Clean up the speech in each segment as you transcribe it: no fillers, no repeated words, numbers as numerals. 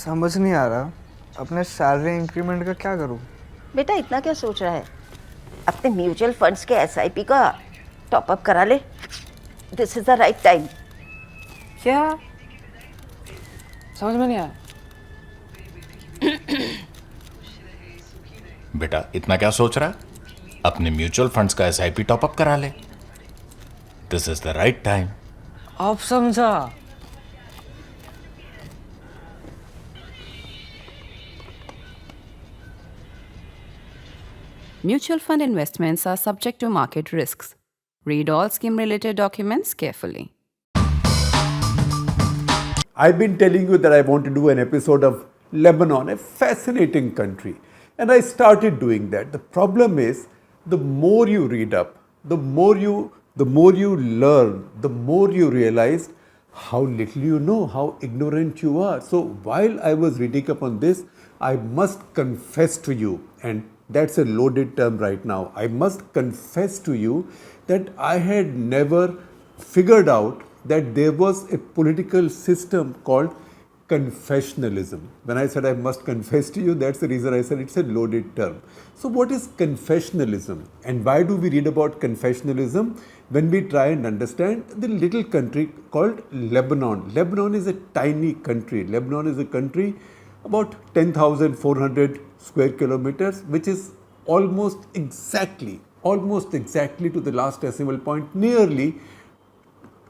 समझ नहीं आ रहा अपने सैलरी इंक्रीमेंट का क्या करूं। बेटा इतना क्या सोच रहा है, अपने म्यूचुअल फंड्स के एसआईपी का टॉपअप करा ले। This is the right time. क्या समझ में नहीं आया। बेटा इतना क्या सोच रहा है, अपने म्यूचुअल फंड्स का एसआईपी टॉपअप करा ले। This is the right time. अब समझा। Mutual fund investments are subject to market risks. Read all scheme-related documents carefully. I've been telling you that I want to do an episode of Lebanon, a fascinating country. And I started doing that. The problem is, the more you read up, the more you learn, the more you realize how little you know, how ignorant you are. So while I was reading up on this, I must confess to you, and that's a loaded term right now. I must confess to you that I had never figured out that there was a political system called confessionalism. When I said I must confess to you, that's the reason I said it's a loaded term. So what is confessionalism? And why do we read about confessionalism? When we try and understand the little country called Lebanon. Lebanon is a tiny country. Lebanon is a country about 10,400 square kilometers, which is almost exactly to the last decimal point, nearly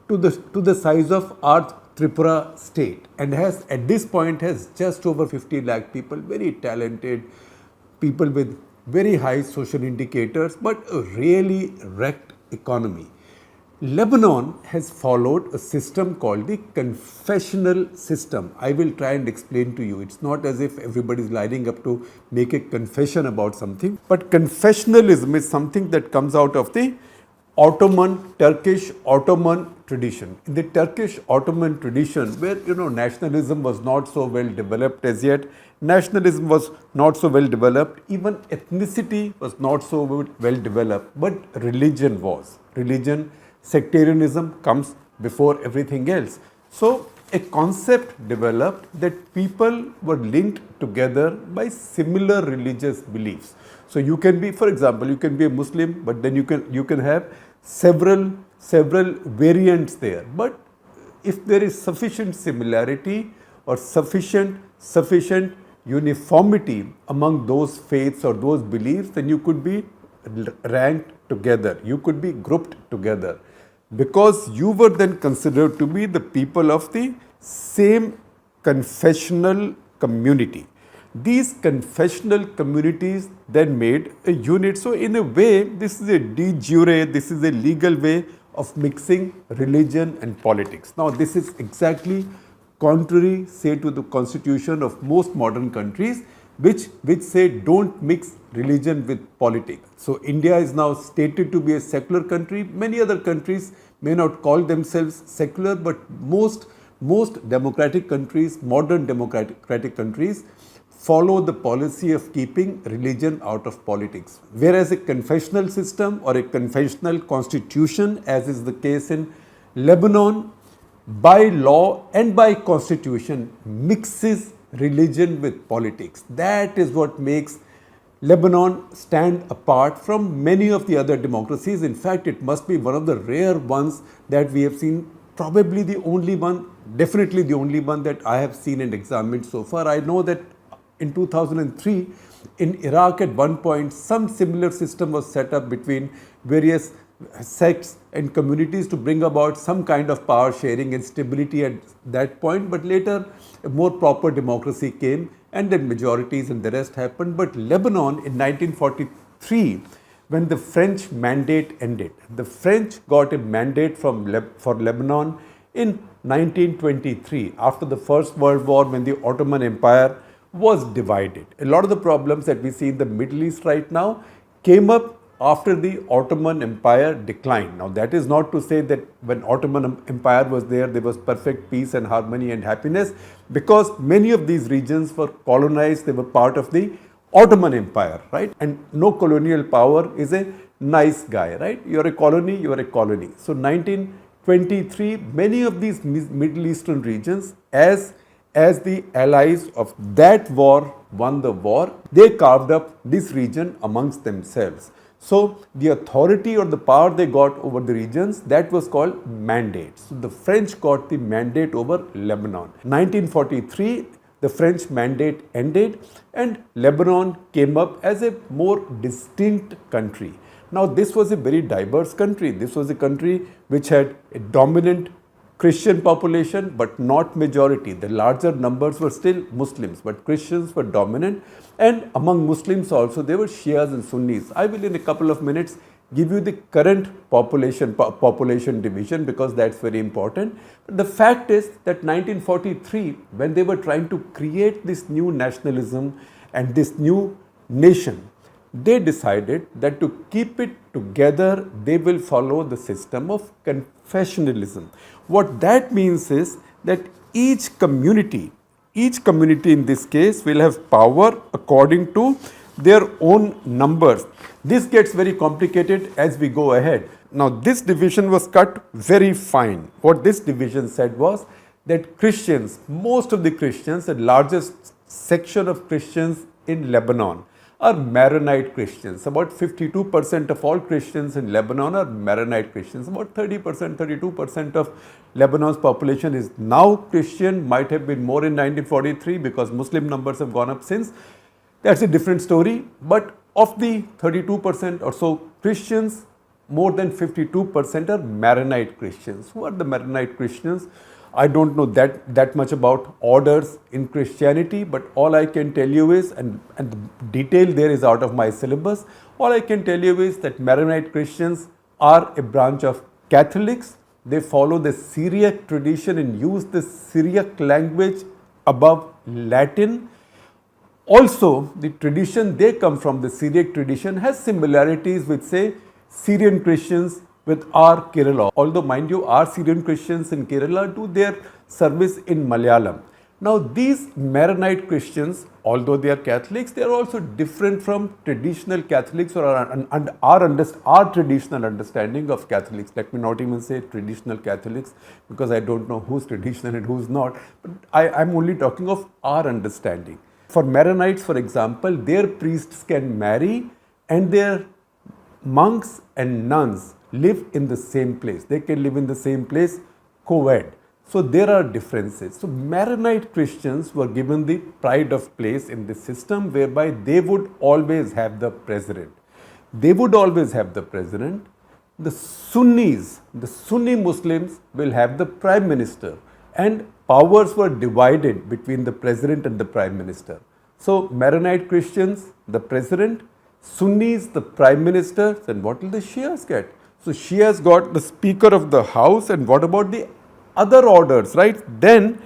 to the size of our Tripura state, and has at this point has just over 50 lakh people, very talented people with very high social indicators, but a really wrecked economy. Lebanon has followed a system called the confessional system. I will try and explain to you. It's not as if everybody is lining up to make a confession about something, but confessionalism is something that comes out of the Turkish Ottoman tradition. In the Turkish Ottoman tradition, where nationalism was not so well developed as yet, nationalism was not so well developed, even ethnicity was not so well developed, but religion was. Sectarianism comes before everything else. So a concept developed that people were linked together by similar religious beliefs. So you can be, for example, you can be a Muslim, but then you can have several variants there. But if there is sufficient similarity or sufficient uniformity among those faiths or those beliefs, then you could be ranked together, you could be grouped together, because you were then considered to be the people of the same confessional community. These confessional communities then made a unit. So in a way, this is a de jure, this is a legal way of mixing religion and politics. Now this is exactly contrary, say, to the constitution of most modern countries, which say don't mix religion with politics. So India is now stated to be a secular country. Many other countries may not call themselves secular, but most democratic countries, modern democratic countries, follow the policy of keeping religion out of politics. Whereas a confessional system or a confessional constitution, as is the case in Lebanon, by law and by constitution mixes religion with politics. That is what makes Lebanon stand apart from many of the other democracies. In fact, it must be one of the rare ones that we have seen, probably the only one, definitely the only one that I have seen and examined so far. I know that in 2003, in Iraq at one point, some similar system was set up between various sects and communities to bring about some kind of power sharing and stability at that point. But later, a more proper democracy came, and then majorities and the rest happened. But Lebanon in 1943, when the French mandate ended, the French got a mandate for Lebanon in 1923, after the First World War, when the Ottoman Empire was divided. A lot of the problems that we see in the Middle East right now came up after the Ottoman Empire declined. Now that is not to say that when Ottoman Empire was there was perfect peace and harmony and happiness, because many of these regions were colonized, they were part of the Ottoman Empire, right? And no colonial power is a nice guy, right? You're a colony, you're a colony. So 1923, many of these Middle Eastern regions, as as the allies of that war won the war, they carved up this region amongst themselves. So the authority or the power they got over the regions, that was called mandate. So the French got the mandate over Lebanon. 1943, the French mandate ended and Lebanon came up as a more distinct country. Now this was a very diverse country. This was a country which had a dominant Christian population but not majority. The larger numbers were still Muslims, but Christians were dominant, and among Muslims also there were Shias and Sunnis. I will in a couple of minutes give you the current population division because that's very important. But the fact is that 1943, when they were trying to create this new nationalism and this new nation, they decided that to keep it together, they will follow the system of confessionalism. What that means is that each community in this case will have power according to their own numbers. This gets very complicated as we go ahead. Now this division was cut very fine. What this division said was that Christians, most of the Christians, the largest section of Christians in Lebanon are Maronite Christians. About 52% of all Christians in Lebanon are Maronite Christians. About 30%, 32% of Lebanon's population is now Christian, might have been more in 1943 because Muslim numbers have gone up since. That's a different story. But of the 32% or so Christians, more than 52% are Maronite Christians. Who are the Maronite Christians? I don't know that much about orders in Christianity, but all I can tell you is, and the detail there is out of my syllabus, all I can tell you is that Maronite Christians are a branch of Catholics. They follow the Syriac tradition and use the Syriac language above Latin. Also, the tradition they come from, the Syriac tradition, has similarities with, say, Syrian Christians with our Kerala. Although, mind you, our Syrian Christians in Kerala do their service in Malayalam. Now, these Maronite Christians, although they are Catholics, they are also different from traditional Catholics or our traditional understanding of Catholics. Let me not even say traditional Catholics because I don't know who's traditional and who's not. But I'm only talking of our understanding. For Maronites, for example, their priests can marry and their monks and nuns live in the same place. They can live in the same place co-ed. So there are differences. So Maronite Christians were given the pride of place in the system whereby they would always have the president. They would always have the president. The Sunnis, the Sunni Muslims will have the prime minister, and powers were divided between the president and the prime minister. So Maronite Christians, the president, Sunnis, the prime minister, then what will the Shias get? So Shias got the speaker of the house, and what about the other orders, right? Then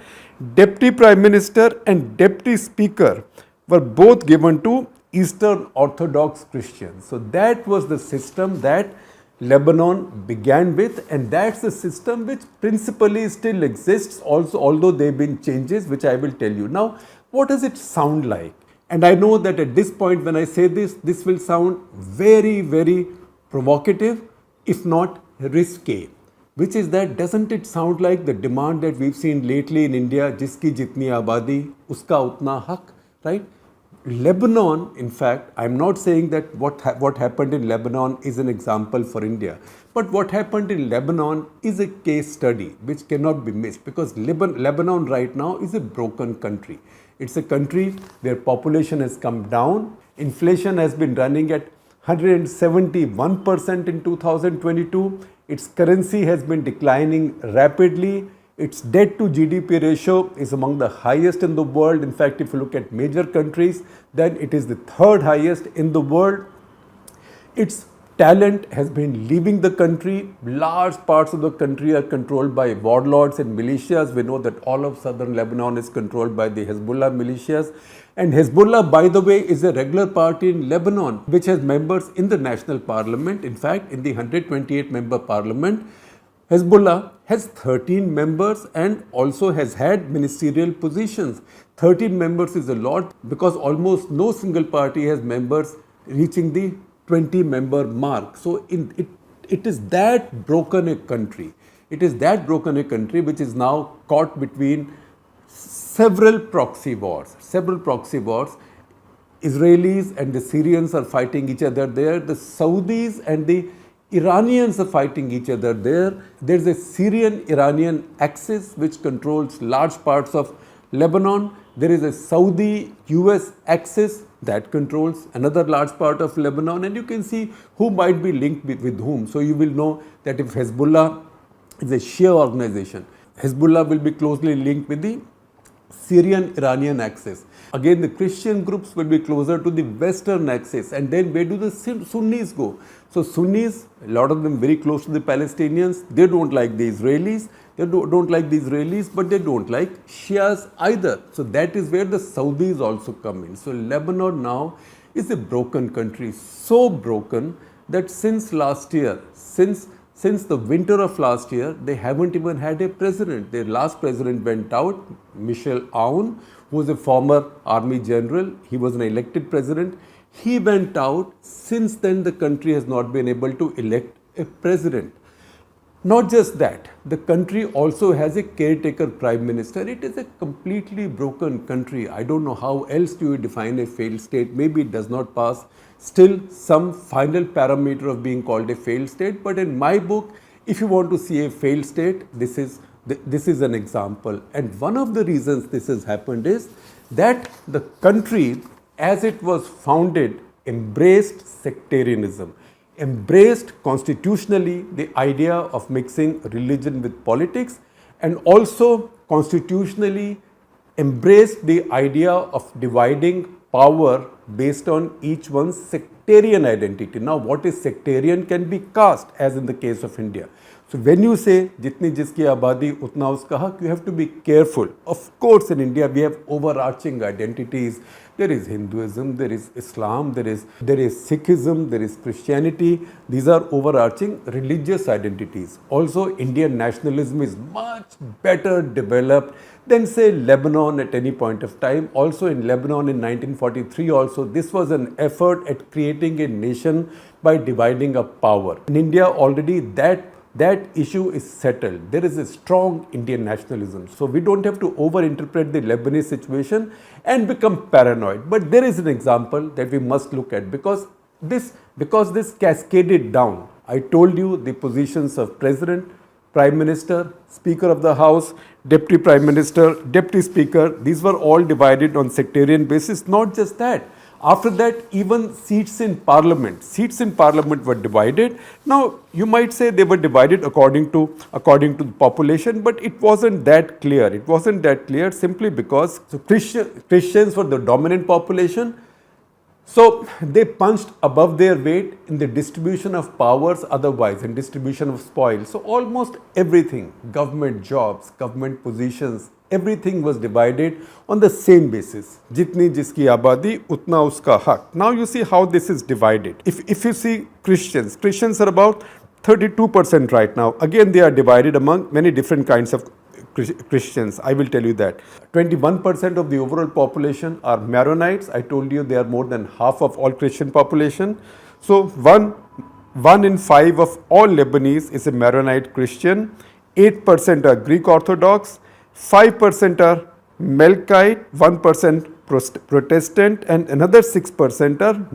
deputy prime minister and deputy speaker were both given to Eastern Orthodox Christians. So that was the system that Lebanon began with, and that's the system which principally still exists also, although there have been changes which I will tell you. Now, what does it sound like? And I know that at this point when I say this, this will sound very, very provocative, if not risque. Which is that, doesn't it sound like the demand that we've seen lately in India, jiski jitni abadi, uska utna haq, right? Lebanon, in fact, I'm not saying that what happened in Lebanon is an example for India, but what happened in Lebanon is a case study which cannot be missed, because Lebanon right now is a broken country. It's a country where population has come down, inflation has been running at 171% in 2022, its currency has been declining rapidly, its debt to GDP ratio is among the highest in the world. In fact, if you look at major countries, then it is the third highest in the world. Its talent has been leaving the country. Large parts of the country are controlled by warlords and militias. We know that all of southern Lebanon is controlled by the Hezbollah militias. And Hezbollah, by the way, is a regular party in Lebanon, which has members in the national parliament. In fact, in the 128-member parliament, Hezbollah has 13 members and also has had ministerial positions. 13 members is a lot because almost no single party has members reaching the 20-member mark. So it is that broken a country. It is that broken a country which is now caught between several proxy wars. Israelis and the Syrians are fighting each other there. The Saudis and the Iranians are fighting each other there. There's a Syrian-Iranian axis which controls large parts of Lebanon. There is a Saudi-US axis that controls another large part of Lebanon, and you can see who might be linked with whom. So you will know that if Hezbollah is a Shia organization, Hezbollah will be closely linked with the Syrian-Iranian axis. Again, the Christian groups will be closer to the Western axis. And then where do the Sunnis go? So Sunnis, a lot of them very close to the Palestinians, they don't like the Israelis. They don't like the Israelis, but they don't like Shias either. So that is where the Saudis also come in. So Lebanon now is a broken country, so broken that since last year, since the winter of last year, they haven't even had a president. Their last president went out, Michel Aoun, who was a former army general. He was an elected president. He went out. Since then, the country has not been able to elect a president. Not just that, the country also has a caretaker prime minister. It is a completely broken country. I don't know how else do you define a failed state. Maybe it does not pass still some final parameter of being called a failed state. But in my book, if you want to see a failed state, this is an example. And one of the reasons this has happened is that the country, as it was founded, embraced sectarianism, embraced constitutionally the idea of mixing religion with politics, and also constitutionally embraced the idea of dividing power based on each one's sectarian identity. Now, what is sectarian can be caste, as in the case of India. So, when you say jitni jiski abadi utna uska hak, you have to be careful. Of course, in India we have overarching identities. There is Hinduism, there is Islam, there is Sikhism, there is Christianity. These are overarching religious identities. Also, Indian nationalism is much better developed than, say, Lebanon at any point of time. Also, in Lebanon in 1943 also, this was an effort at creating a nation by dividing up power. In India already that issue is settled. There is a strong Indian nationalism. So we don't have to overinterpret the Lebanese situation and become paranoid. But there is an example that we must look at because this cascaded down. I told you the positions of President, Prime Minister, Speaker of the House, Deputy Prime Minister, Deputy Speaker, these were all divided on sectarian basis. Not just that. After that, even seats in parliament were divided. Now, you might say they were divided according to the population, but it wasn't that clear. It wasn't that clear simply because Christians were the dominant population. So they punched above their weight in the distribution of powers otherwise, in distribution of spoil. So almost everything, government jobs, government positions, everything was divided on the same basis. Jitni jiski abadi, utna uska hak. Now you see how this is divided. If you see Christians are about 32% right now. Again, they are divided among many different kinds of Christians. I will tell you that. 21% of the overall population are Maronites. I told you they are more than half of all Christian population. So one in 5 of all Lebanese is a Maronite Christian. 8% are Greek Orthodox. 5% are Melkite, 1% Protestant, and another 6% are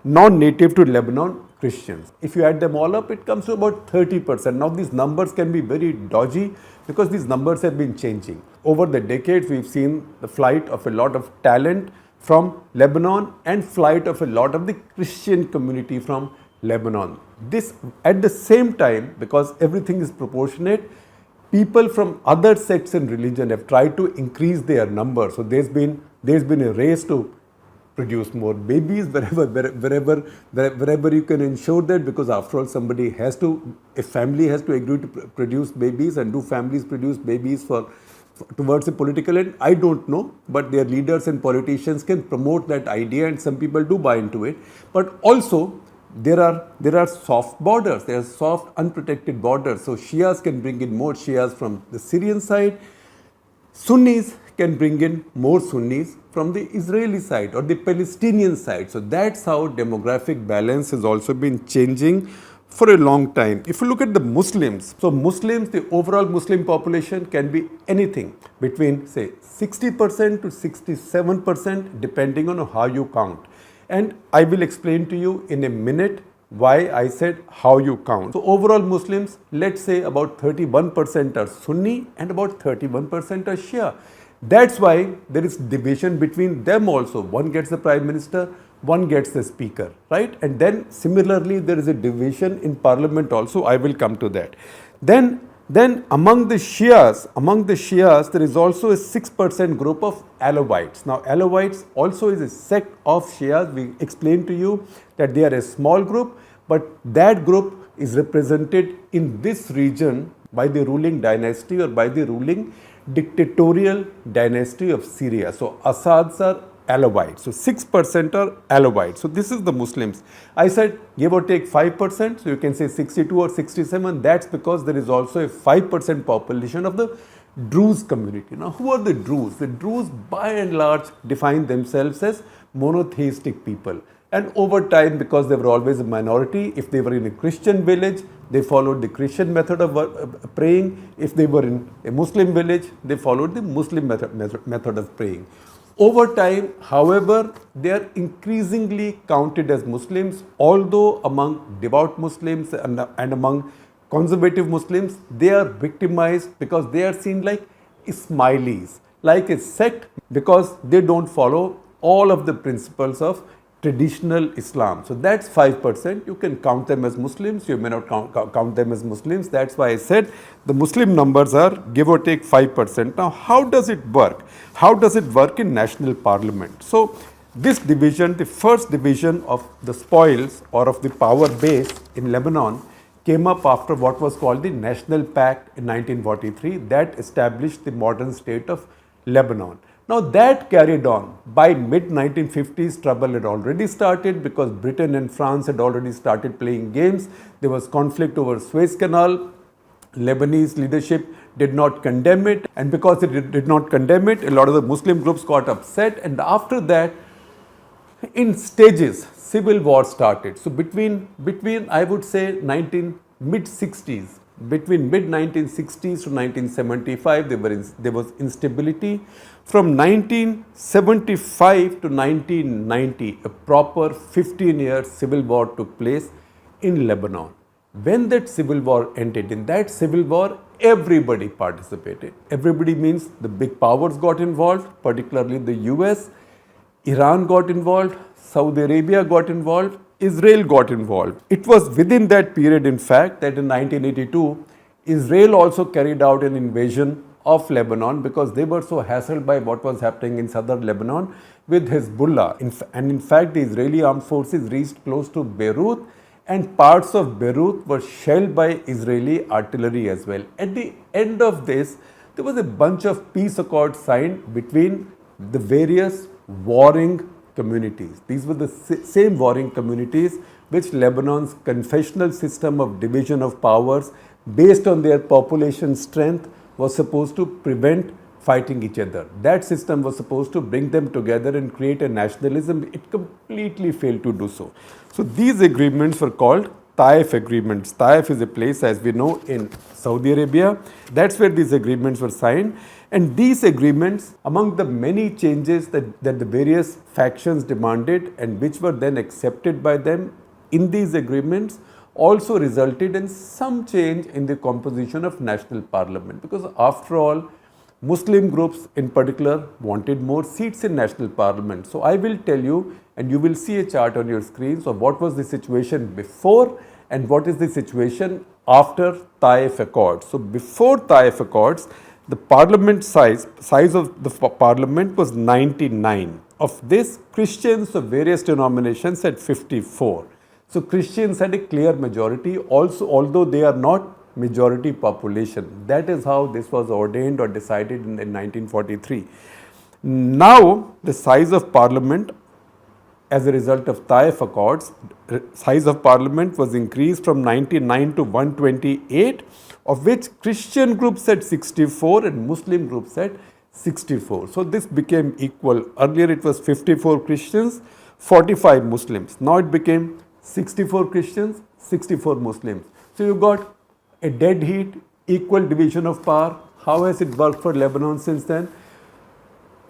non-native to Lebanon Christians. If you add them all up, it comes to about 30%. Now, these numbers can be very dodgy because these numbers have been changing. Over the decades, we've seen the flight of a lot of talent from Lebanon and flight of a lot of the Christian community from Lebanon. This, at the same time, because everything is proportionate, people from other sects and religion have tried to increase their numbers. So there's been a race to produce more babies wherever you can ensure that, because after all a family has to agree to produce babies, and do families produce babies towards a political end? I don't know, but their leaders and politicians can promote that idea, and some people do buy into it. But also there are soft borders, there are soft unprotected borders. So Shias can bring in more Shias from the Syrian side. Sunnis can bring in more Sunnis from the Israeli side or the Palestinian side. So that's how demographic balance has also been changing for a long time. If you look at the Muslims, so Muslims, the overall Muslim population can be anything between say 60% to 67% depending on how you count. And I will explain to you in a minute why I said how you count. So overall Muslims, let's say about 31% are Sunni and about 31% are Shia. That's why there is division between them also. One gets the Prime Minister, one gets the Speaker, right? And then similarly there is a division in Parliament also. I will come to that. Then among the Shias, there is also a 6% group of Alawites. Now Alawites also is a sect of Shias. We explained to you that they are a small group, but that group is represented in this region by the ruling dynasty or by the ruling dictatorial dynasty of Syria. So Assads are Alawites. So 6% are Alawites. So this is the Muslims. I said give or take 5%. So you can say 62 or 67. That's because there is also a 5% population of the Druze community. Now who are the Druze? The Druze by and large define themselves as monotheistic people. And over time, because they were always a minority, if they were in a Christian village, they followed the Christian method of praying. If they were in a Muslim village, they followed the Muslim method of praying. Over time, however, they are increasingly counted as Muslims, although among devout Muslims and among conservative Muslims, they are victimized because they are seen like Ismailis, like a sect, because they don't follow all of the principles of traditional Islam. So that's 5%. You can count them as Muslims, you may not count them as Muslims. That's why I said the Muslim numbers are give or take 5%. Now how does it work? How does it work in national parliament? So this division, the first division of the spoils or of the power base in Lebanon came up after what was called the National Pact in 1943 that established the modern state of Lebanon. Now that carried on. By mid-1950s, trouble had already started because Britain and France had already started playing games. There was conflict over Suez Canal. Lebanese leadership did not condemn it, and because it did not condemn it, a lot of the Muslim groups got upset, and after that, in stages, civil war started. So between I would say mid-60s, between mid-1960s to 1975, there was instability. From 1975 to 1990, a proper 15-year civil war took place in Lebanon. When that civil war ended, in that civil war, everybody participated. Everybody means the big powers got involved, particularly the US, Iran got involved, Saudi Arabia got involved, Israel got involved. It was within that period, in fact, that in 1982, Israel also carried out an invasion of Lebanon because they were so hassled by what was happening in southern Lebanon with Hezbollah. And in fact, the Israeli armed forces reached close to Beirut, and parts of Beirut were shelled by Israeli artillery as well. At the end of this, there was a bunch of peace accords signed between the various warring communities. These were the same warring communities which Lebanon's confessional system of division of powers based on their population strength was supposed to prevent fighting each other. That system was supposed to bring them together and create a nationalism. It completely failed to do so. So these agreements were called Taif agreements. Taif is a place, as we know, in Saudi Arabia. That's where these agreements were signed. And these agreements, among the many changes that the various factions demanded and which were then accepted by them in these agreements, also resulted in some change in the composition of national parliament, because after all, Muslim groups in particular wanted more seats in national parliament. So I will tell you, and you will see a chart on your screen, so what was the situation before and what is the situation after Taif Accords. So before Taif Accords, the parliament size of the parliament was 99. Of this, Christians of various denominations had 54. So Christians had a clear majority also, although they are not majority population. That is how this was ordained or decided in 1943. Now the size of parliament as a result of Taif Accords, size of parliament was increased from 99 to 128, of which Christian groups had 64 and Muslim groups had 64. So this became equal. Earlier it was 54 Christians, 45 Muslims. Now it became 64 Christians, 64 Muslims. So you got a dead heat, equal division of power. How has it worked for Lebanon since then?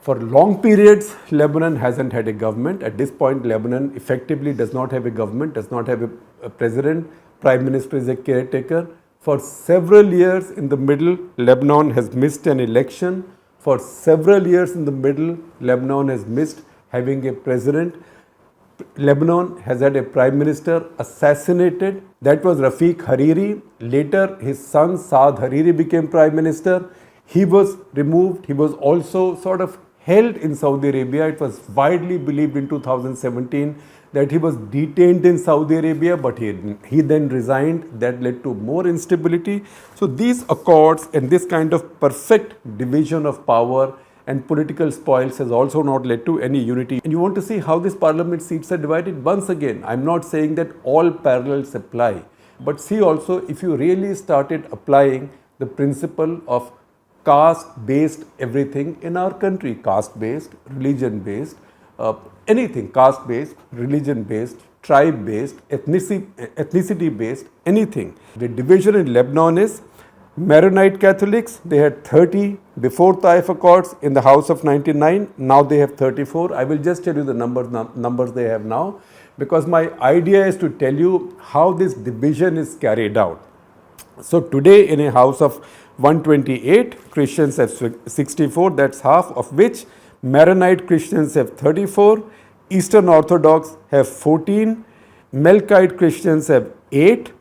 For long periods, Lebanon hasn't had a government. At this point, Lebanon effectively does not have a government, does not have a president. Prime minister is a caretaker. For several years in the middle, Lebanon has missed an election. For several years in the middle, Lebanon has missed having a president. Lebanon has had a prime minister assassinated. That was Rafiq Hariri. Later, his son Saad Hariri became prime minister. He was removed. He was also sort of held in Saudi Arabia. It was widely believed in 2017 that he was detained in Saudi Arabia, but he then resigned. That led to more instability. So these accords and this kind of perfect division of power and political spoils has also not led to any unity. And you want to see how these parliament seats are divided? Once again, I'm not saying that all parallels apply, but see also if you really started applying the principle of caste-based everything in our country, caste-based, religion-based, anything, caste-based, religion-based, tribe-based, ethnicity-based, anything. The division in Lebanon is Maronite Catholics, they had 30 before Taif Accords in the House of 99, now they have 34. I will just tell you the numbers they have now, because my idea is to tell you how this division is carried out. So today in a house of 128, Christians have 64, that's half, of which Maronite Christians have 34, Eastern Orthodox have 14, Melkite Christians have 8,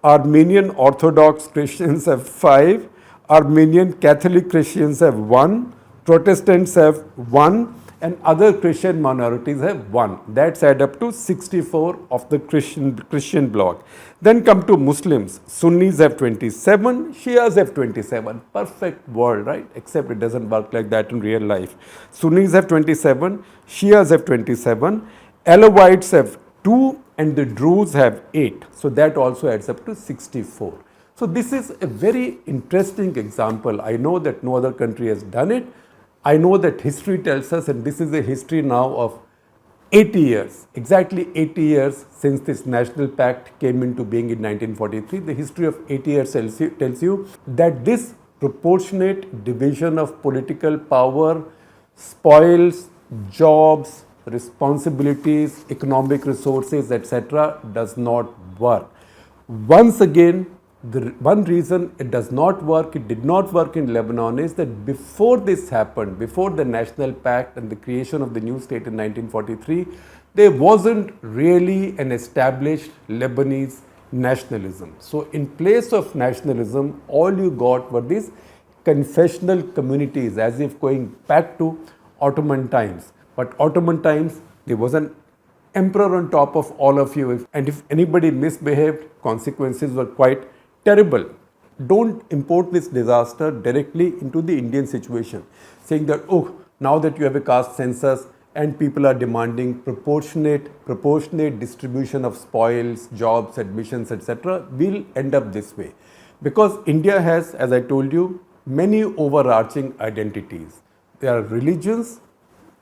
Armenian Orthodox Christians have 5, Armenian Catholic Christians have 1, Protestants have 1, and other Christian minorities have 1. That's add up to 64 of the Christian bloc. Then come to Muslims. Sunnis have 27, Shias have 27. Perfect world, right? Except it doesn't work like that in real life. Sunnis have 27, Shias have 27, Alawites have 2, and the Druze have 8. So that also adds up to 64. So this is a very interesting example. I know that no other country has done it. I know that history tells us, and this is a history now of 80 years, exactly 80 years since this national pact came into being in 1943. The history of 80 years tells you that this proportionate division of political power, spoils, jobs, responsibilities, economic resources, etc. does not work. Once again, the one reason it does not work, it did not work in Lebanon, is that before this happened, before the National Pact and the creation of the new state in 1943, there wasn't really an established Lebanese nationalism. So in place of nationalism, all you got were these confessional communities, as if going back to Ottoman times. But Ottoman times, there was an emperor on top of all of you, and if anybody misbehaved, consequences were quite terrible. Don't import this disaster directly into the Indian situation, saying that, oh, now that you have a caste census and people are demanding proportionate distribution of spoils, jobs, admissions, etc., we'll end up this way. Because India has, as I told you, many overarching identities. There are religions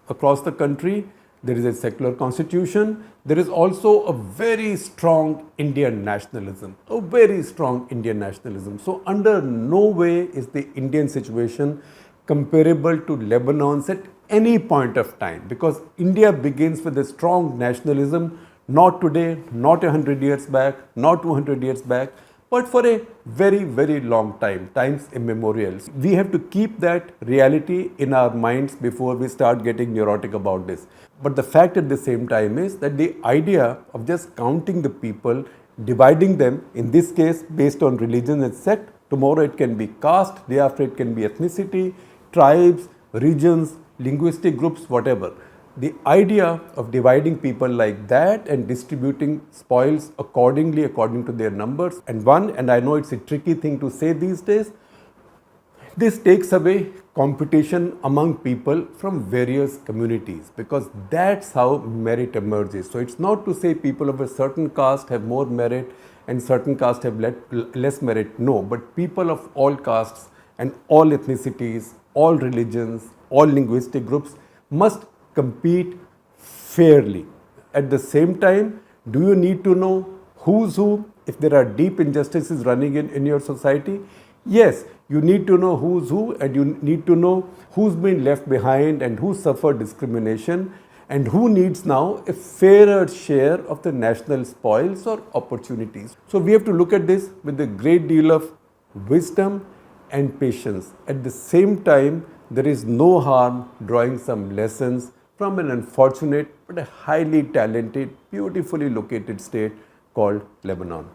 across the country. There is a secular constitution. There is also a very strong Indian nationalism, a very strong Indian nationalism. So under no way is the Indian situation comparable to Lebanon's at any point of time, because India begins with a strong nationalism, not today, not 100 years back, not 200 years back, but for a very, very long time, times immemorial. We have to keep that reality in our minds before we start getting neurotic about this. But the fact at the same time is that the idea of just counting the people, dividing them, in this case based on religion and sect, tomorrow it can be caste, day after it can be ethnicity, tribes, regions, linguistic groups, whatever. The idea of dividing people like that and distributing spoils accordingly, according to their numbers, and I know it's a tricky thing to say these days, this takes away competition among people from various communities, because that's how merit emerges. So it's not to say people of a certain caste have more merit and certain caste have less merit, no, but people of all castes and all ethnicities, all religions, all linguistic groups must compete fairly. At the same time, do you need to know who's who if there are deep injustices running in your society, yes, you need to know who's who, and you need to know who's been left behind and who suffered discrimination and who needs now a fairer share of the national spoils or opportunities. So we have to look at this with a great deal of wisdom and patience. At the same time, there is no harm drawing some lessons from an unfortunate but a highly talented, beautifully located state called Lebanon.